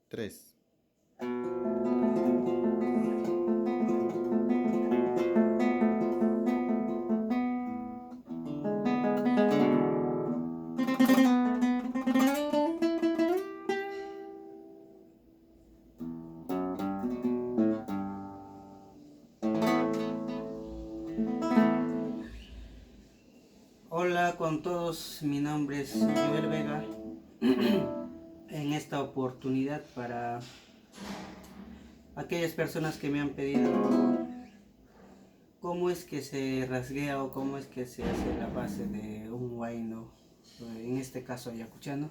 3. Hola con todos, mi nombre es Joel Vega. En esta oportunidad, para aquellas personas que me han pedido cómo es que se rasguea o cómo es que se hace la base de un huayno, en este caso ayacuchano,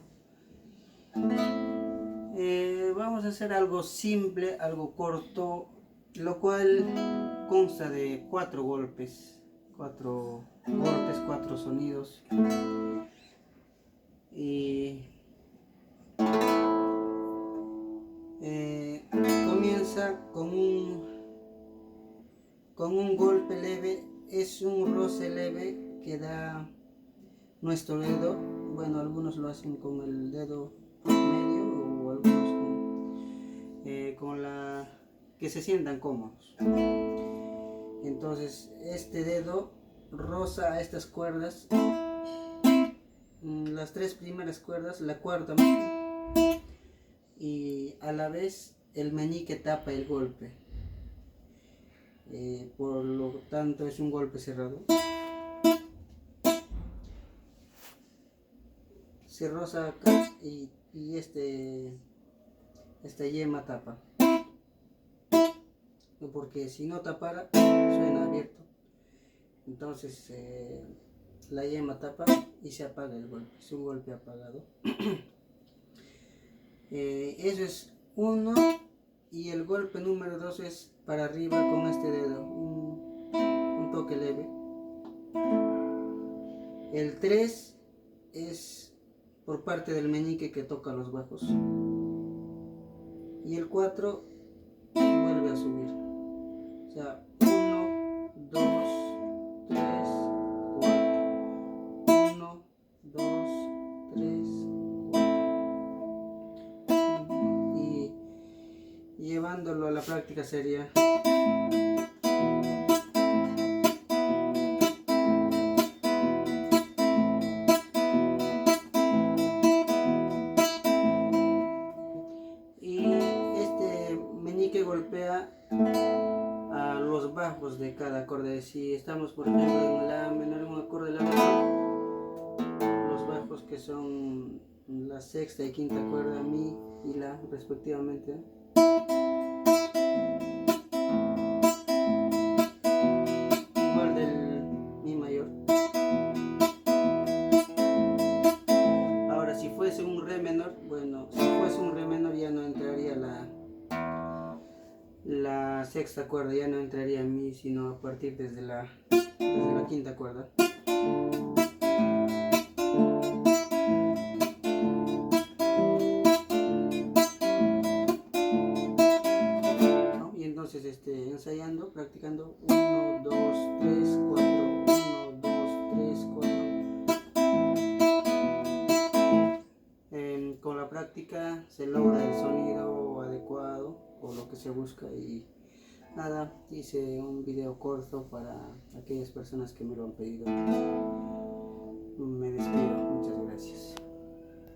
vamos a hacer algo simple, algo corto, lo cual consta de 4 golpes, 4 sonidos. Y comienza con un golpe leve, es un roce leve que da nuestro dedo. Bueno, algunos lo hacen con el dedo medio o algunos con la que se sientan cómodos. Entonces este dedo roza a estas cuerdas, las 3 primeras cuerdas, la cuarta, y a la vez el meñique tapa el golpe. Por lo tanto es un golpe cerrado. Se roza acá y esta yema tapa, porque si no tapara suena abierto. Entonces la yema tapa y se apaga el golpe, es un golpe apagado. Eso es uno. Y el golpe número 2 es para arriba con este dedo, un toque leve. El 3 es por parte del meñique que toca los bajos. Y el 4 vuelve a subir. O sea, 1, 2, 3, 4. 1, 2, 3, 4. Y llevándolo a la práctica sería... Y este meñique golpea a los bajos de cada acorde. Si estamos, por ejemplo, en la menor, un acorde de la menor, los bajos que son la sexta y quinta cuerda, mi y la respectivamente, igual del mi mayor. Ahora, si fuese un re menor, bueno, si fuese un re menor ya no entraría la sexta cuerda, ya no entraría mi, sino a partir desde la quinta cuerda. Y entonces ensayando, practicando 1, 2, 3, 4, 1, 2, 3, 4. Con la práctica se logra el sonido adecuado o lo que se busca. Y nada, hice un video corto para aquellas personas que me lo han pedido. Me despido.